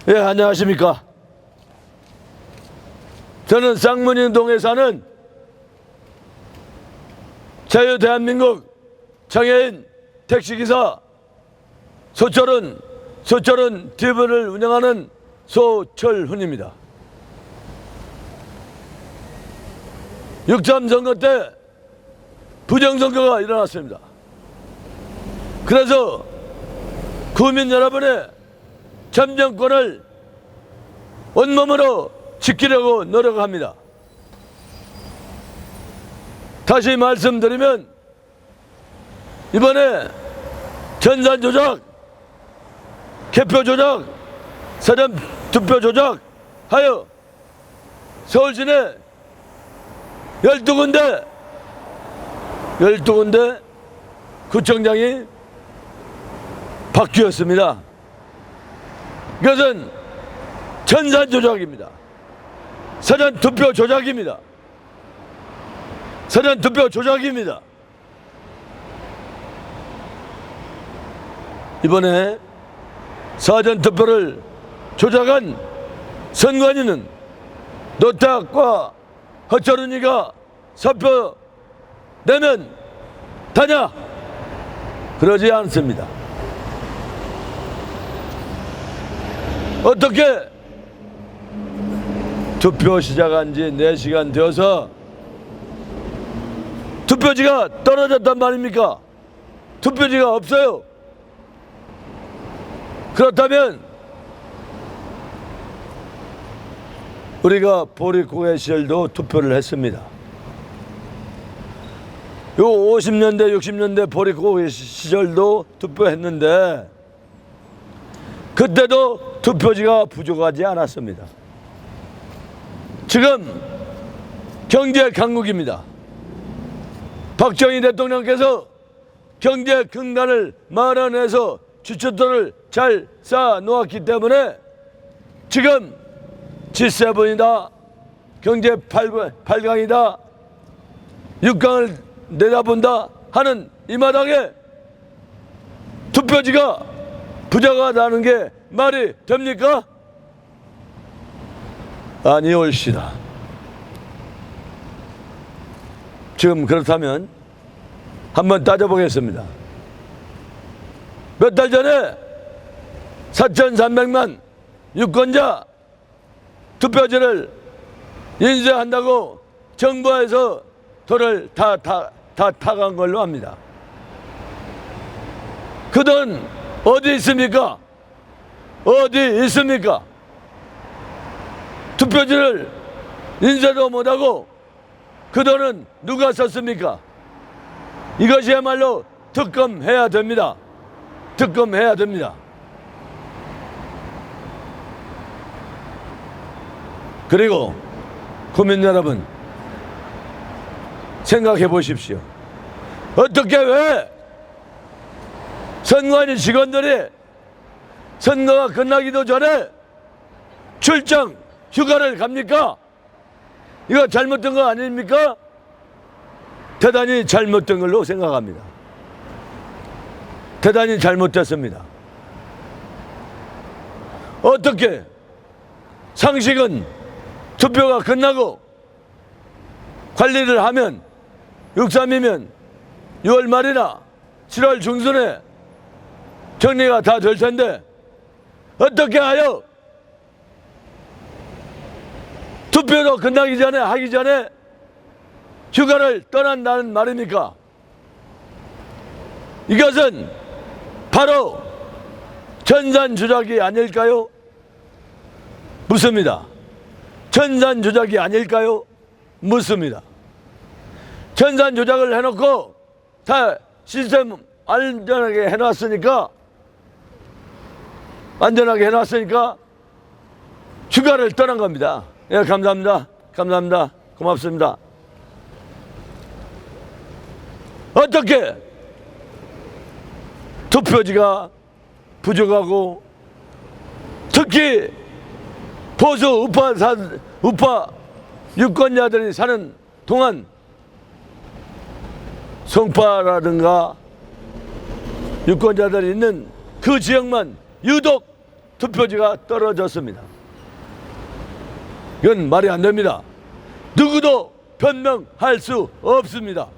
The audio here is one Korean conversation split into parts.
예, 안녕하십니까. 저는 쌍문인동에 사는 자유대한민국 장애인 택시기사 소철은 TV를 운영하는 소철훈입니다. 6.3 선거 때 부정선거가 일어났습니다. 그래서 국민 여러분의 참정권을 온몸으로 지키려고 노력합니다. 다시 말씀드리면 이번에 전산 조작, 개표 조작, 사전 투표 조작 하여 서울 시내 12군데 구청장이 바뀌었습니다. 이것은 전산 조작입니다. 사전 투표 조작입니다. 사전 투표 조작입니다. 이번에 사전 투표를 조작한 선관위는 노태악과 허철은이가 사표 내면 다냐? 그러지 않습니다. 어떻게 투표 시작한 지 4시간 되어서 투표지가 떨어졌단 말입니까? 투표지가 없어요. 그렇다면 우리가 보릿고개 시절도 투표를 했습니다. 요 50년대 60년대 보릿고개 시절도 투표했는데 그때도 투표지가 부족하지 않았습니다. 지금 경제 강국입니다. 박정희 대통령께서 경제 근간을 마련해서 주춧돌을 잘 쌓아 놓았기 때문에 지금 G7이다, 경제 8강이다, 6강을 내다본다 하는 이 마당에 투표지가 부족하다는 게 말이 됩니까? 아니올시다. 지금 그렇다면 한번 따져보겠습니다. 몇 달 전에 4,300만 유권자 투표지를 인쇄한다고 정부에서 돈을 다 타간 걸로 합니다. 그 돈 어디 있습니까? 어디 있습니까? 투표지를 인쇄도 못하고 그 돈은 누가 썼습니까? 이것이야말로 특검해야 됩니다. 특검해야 됩니다. 그리고 국민 여러분 생각해 보십시오. 어떻게 왜 선관위 직원들이 선거가 끝나기도 전에 출장 휴가를 갑니까? 이거 잘못된 거 아닙니까? 대단히 잘못된 걸로 생각합니다. 대단히 잘못됐습니다. 어떻게 상식은 투표가 끝나고 관리를 하면 6.3이면 6월 말이나 7월 중순에 정리가 다 될 텐데 어떻게 하여 투표도 끝나기 전에 하기 전에 휴가를 떠난다는 말입니까? 이것은 바로 전산 조작이 아닐까요? 묻습니다. 전산 조작이 아닐까요? 묻습니다. 전산 조작을 해놓고 다 시스템 안전하게 해놨으니까 휴가를 떠난 겁니다. 예, 감사합니다. 감사합니다. 고맙습니다. 어떻게 투표지가 부족하고 특히 보수 우파 유권자들이 사는 동안 송파라든가 유권자들이 있는 그 지역만 유독 투표지가 떨어졌습니다. 이건 말이 안 됩니다. 누구도 변명할 수 없습니다.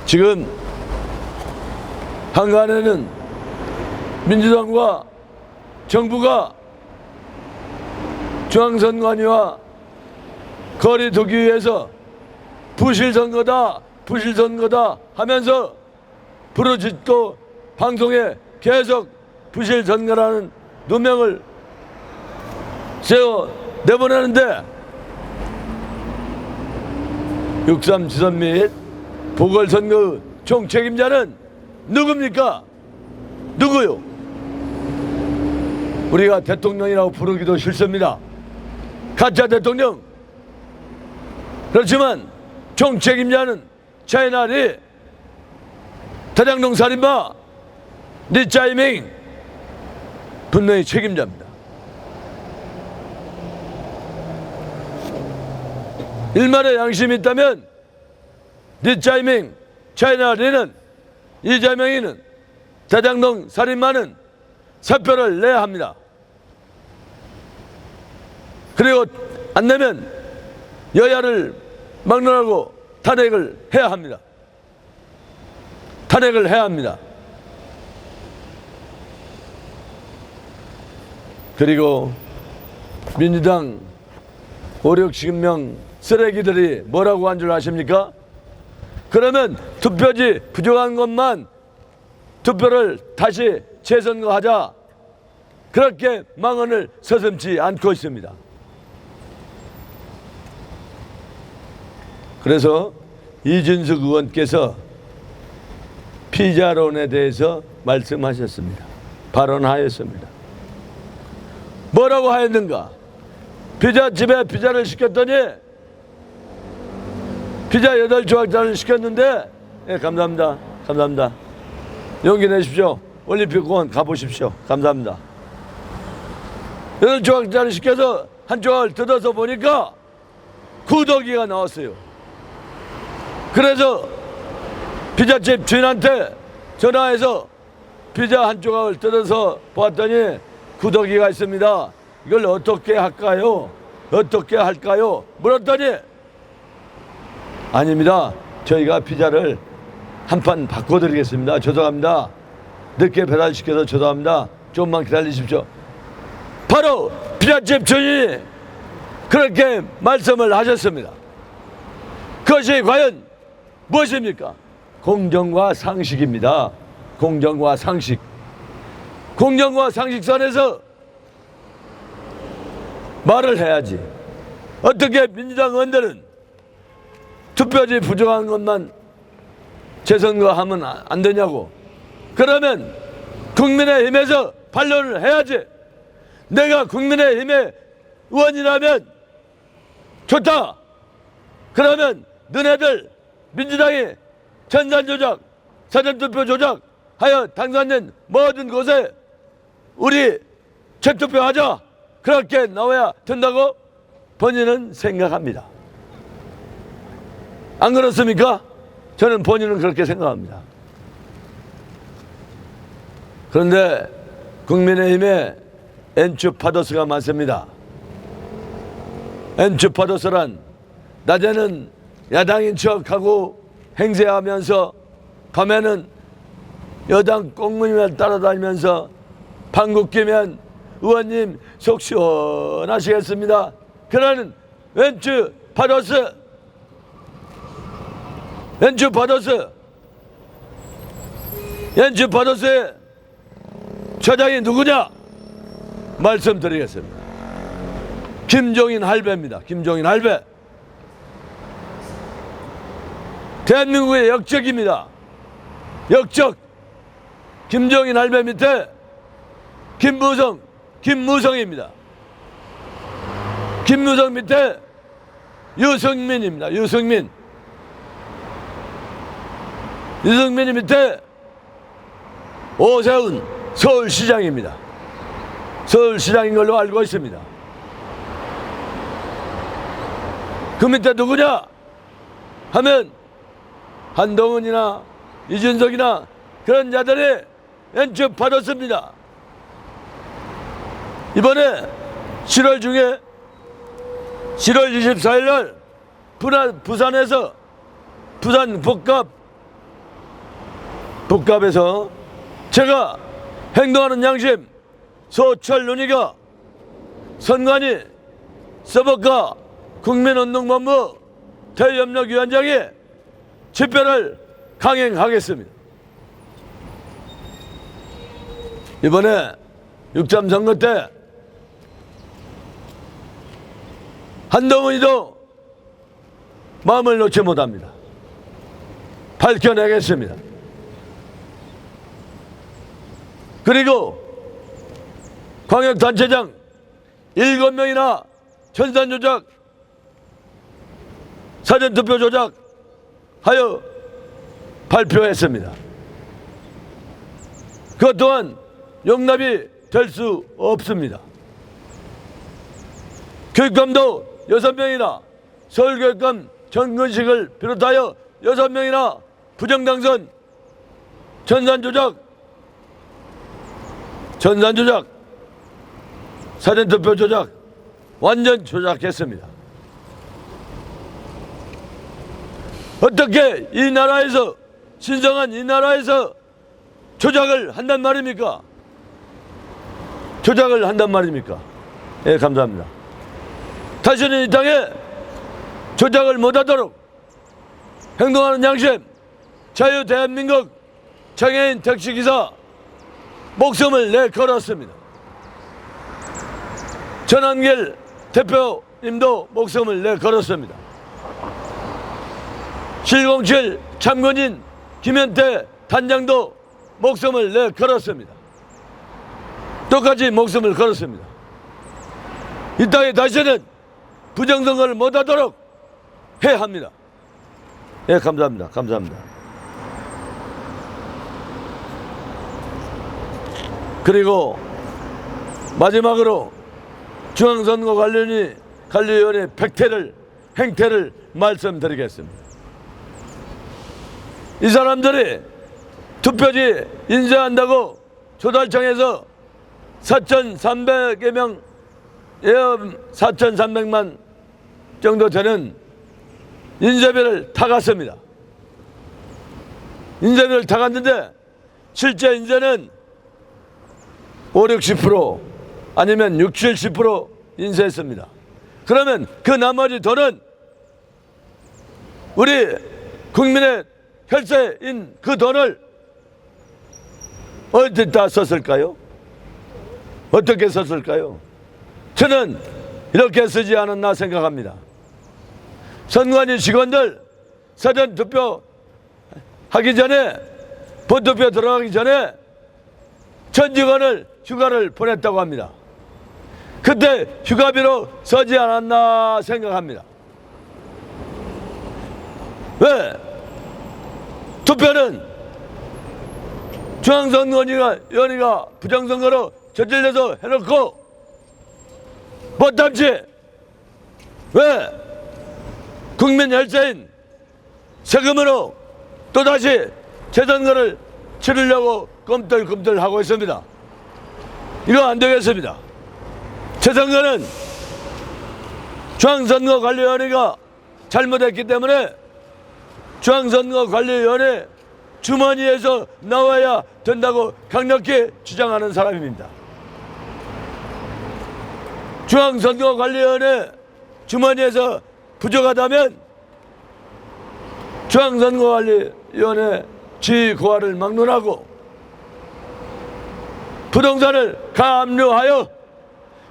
지금 한간에는 민주당과 정부가 중앙선관위와 거리 두기 위해서 부실선거다 부실선거다 하면서 부르짖고 방송에 계속 부실선거라는 누명을 세워 내보내는데 6.3 지선 및 보궐선거의 총책임자는 누굽니까? 누구요? 우리가 대통령이라고 부르기도 싫습니다. 가짜 대통령. 그렇지만 총책임자는 차이나리 대장동 살인마 리짜이밍 분명히 책임자입니다. 일말의 양심이 있다면 리짜이밍 차이나리는 이재명이는 대장동 살인마는 사표를 내야 합니다. 그리고 안 내면 여야를 막론하고 탄핵을 해야 합니다. 탄핵을 해야 합니다. 그리고 민주당 5, 60명 쓰레기들이 뭐라고 한 줄 아십니까? 그러면 투표지 부족한 것만 투표를 다시 재선거하자. 그렇게 망언을 서슴지 않고 있습니다. 그래서 이준석 의원께서 피자론에 대해서 말씀하셨습니다. 발언하였습니다. 뭐라고 하였는가? 피자집에 피자를 시켰더니 피자 8조각짜리를 시켰는데 예, 감사합니다. 감사합니다. 용기 내십시오. 올림픽공원 가보십시오. 감사합니다. 8조각짜리 시켜서 한 조각을 뜯어서 보니까 구더기가 나왔어요. 그래서 피자집 주인한테 전화해서 피자 한 조각을 뜯어서 보았더니 구더기가 있습니다. 이걸 어떻게 할까요? 어떻게 할까요? 물었더니 아닙니다. 저희가 피자를 한 판 바꿔드리겠습니다. 죄송합니다. 늦게 배달시켜서 죄송합니다. 좀만 기다리십시오. 바로 피자집 주인이 그렇게 말씀을 하셨습니다. 그것이 과연 무엇입니까? 공정과 상식입니다. 공정과 상식. 공정과 상식선에서 말을 해야지. 어떻게 민주당 의원들은 투표지 부족한 것만 재선거하면 안 되냐고. 그러면 국민의힘에서 반론을 해야지. 내가 국민의힘의 의원이라면 좋다. 그러면 너네들 민주당이 전산조작, 사전투표 조작하여 당선된 모든 곳에 우리 재투표하자. 그렇게 나와야 된다고 본인은 생각합니다. 안 그렇습니까? 저는 본인은 그렇게 생각합니다. 그런데 국민의힘에 엔추파더스가 많습니다. 엔추파더스란 낮에는 야당인 척하고 행세하면서 밤에는 여당 꽁무니만 따라다니면서 방귀 끼면 의원님 속 시원하시겠습니다. 그러는 엔추파더스 엔추파더스의 처장이 누구냐? 말씀드리겠습니다. 김종인 할배입니다. 김종인 할배. 대한민국의 역적입니다. 역적. 김종인 할배 밑에 김무성입니다. 김무성 밑에 유승민입니다. 유승민이 밑에 오세훈 서울시장입니다. 서울시장인 걸로 알고 있습니다. 그 밑에 누구냐 하면 한동훈이나 이준석이나 그런 자들이 연첩받았습니다. 이번에 7월 중에 7월 24일 날 부산에서 부산 복갑에서 제가 행동하는 양심 소철윤희가 선관위 서버가 국민운동본부 대협력위원장이 집회를 강행하겠습니다. 이번에 6.3 선거 때 한동훈이도 마음을 놓지 못합니다. 밝혀내겠습니다. 그리고 광역단체장 7명이나 전산조작, 사전투표 조작하여 발표했습니다. 그것 또한 용납이 될 수 없습니다. 교육감도 6명이나 서울교육감 정근식을 비롯하여 6명이나 부정당선, 전산조작, 사전투표 조작, 완전 조작했습니다. 어떻게 이 나라에서, 신성한 이 나라에서 조작을 한단 말입니까? 조작을 한단 말입니까? 예, 감사합니다. 다시는 이 땅에 조작을 못하도록 행동하는 양심, 자유 대한민국 장애인 택시기사 목숨을 내걸었습니다. 전한길 대표님도 목숨을 내걸었습니다. 707 참관인 김현태 단장도 목숨을 내걸었습니다. 똑같이 목숨을 걸었습니다. 이 땅에 다시는 부정선거를 못하도록 해야 합니다. 예, 감사합니다. 감사합니다. 그리고 마지막으로 중앙선거관리위원회 행태를 말씀드리겠습니다. 이 사람들이 투표지 인쇄한다고 조달청에서 4,300여 명, 4,300만 정도 되는 인쇄비를 타갔습니다. 인쇄비를 타갔는데 실제 인쇄는 5, 60% 아니면 60, 70% 인쇄했습니다. 그러면 그 나머지 돈은 우리 국민의 혈세인 그 돈을 어디다 썼을까요? 어떻게 썼을까요? 저는 이렇게 쓰지 않았나 생각합니다. 선관위 직원들 사전투표 하기 전에, 본투표 들어가기 전에 전 직원을 휴가를 보냈다고 합니다. 그때 휴가비로 쓰지 않았나 생각합니다. 왜? 투표는 중앙선거위원회가 부정선거로 저질러서 해놓고 못담지 왜 국민 혈세인 세금으로 또다시 재선거를 치르려고 꿈틀꿈틀하고 있습니다. 이거 안 되겠습니다. 재선거는 중앙선거관리위원회가 잘못했기 때문에 중앙선거관리위원회 주머니에서 나와야 된다고 강력히 주장하는 사람입니다. 중앙선거관리위원회 주머니에서 부족하다면 중앙선거관리위원회 지위 고하를 막론하고 부동산을 가압류하여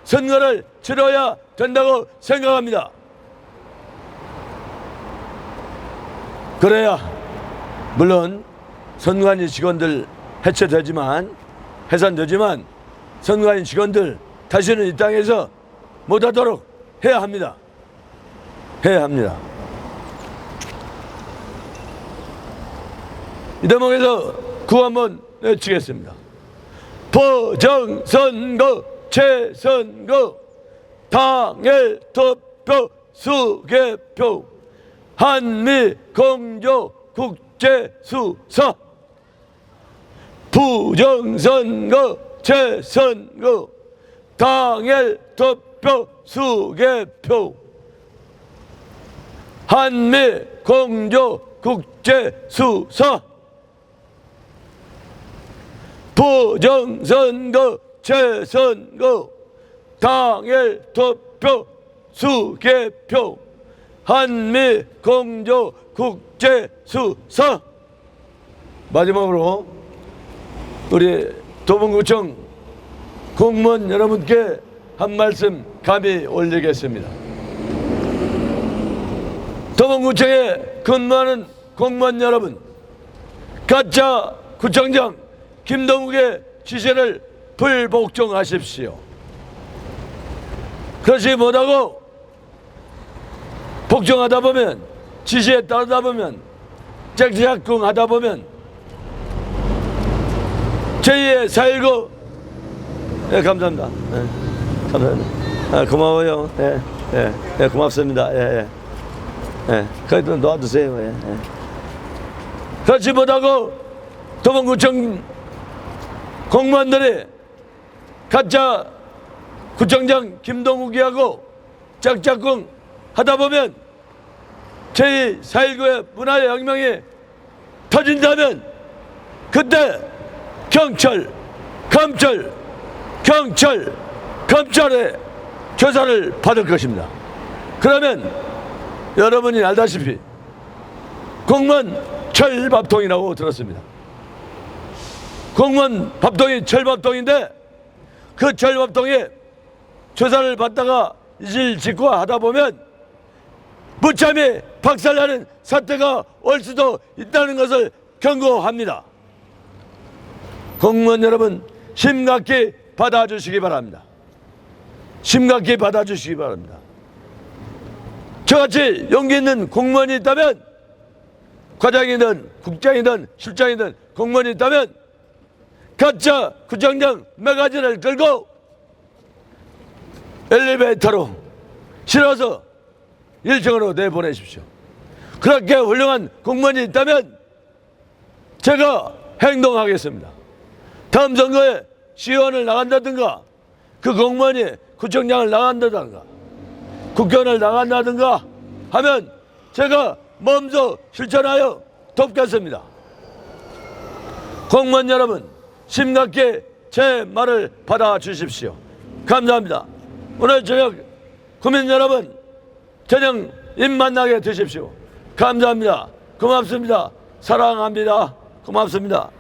선거를 치러야 된다고 생각합니다. 그래야 물론 선관위 직원들 해산되지만 선관위 직원들 다시는 이 땅에서 못하도록 해야 합니다. 이 대목에서 구호 한번 외치겠습니다. 부정선거, 재선거, 당일투표, 수개표, 한미공조 국제수사, 부정선거, 재선거, 당일 투표, 수개표, 한미 공조 국제수사, 부정선거, 재선거, 당일 투표, 수개표, 한미 공조 국제수사. 마지막으로 우리 도봉구청 공무원 여러분께 한 말씀 감히 올리겠습니다. 도봉구청에 근무하는 공무원 여러분, 가짜 구청장 김동욱의 지시를 불복종하십시오. 그렇지 못하고 복종하다 보면, 지시에 따르다 보면, 짝짝꿍하다 보면 제2의 4.19. 예, 감사합니다. 예, 감사합니다. 고마워요. 예, 고맙습니다. 거기도 놔두세요. 예. 그렇지 못하고 도봉구청 공무원들이 가짜 구청장 김동욱이하고 짝짝꿍 하다 보면 제2 4.19의 문화의 혁명이 터진다면 그때 검찰의 조사를 받을 것입니다. 그러면 여러분이 알다시피 공무원 철밥통이라고 들었습니다. 공무원 밥통이 철밥통인데 그 철밥통에 조사를 받다가 일직고 하다 보면 무참히 박살나는 사태가 올 수도 있다는 것을 경고합니다. 공무원 여러분, 심각히 받아주시기 바랍니다. 심각히 받아주시기 바랍니다. 저같이 용기 있는 공무원이 있다면, 과장이든 국장이든 실장이든 공무원이 있다면 가짜 구청장 매거진을 끌고 엘리베이터로 실어서 1층으로 내보내십시오. 그렇게 훌륭한 공무원이 있다면 제가 행동하겠습니다. 다음 선거에 시의원을 나간다든가, 그 공무원이 구청장을 나간다든가, 국회의원을 나간다든가 하면 제가 몸소 실천하여 돕겠습니다. 공무원 여러분, 심각히 제 말을 받아주십시오. 감사합니다. 오늘 저녁 국민 여러분, 저녁 입 만나게 되십시오. 감사합니다. 고맙습니다. 사랑합니다. 고맙습니다.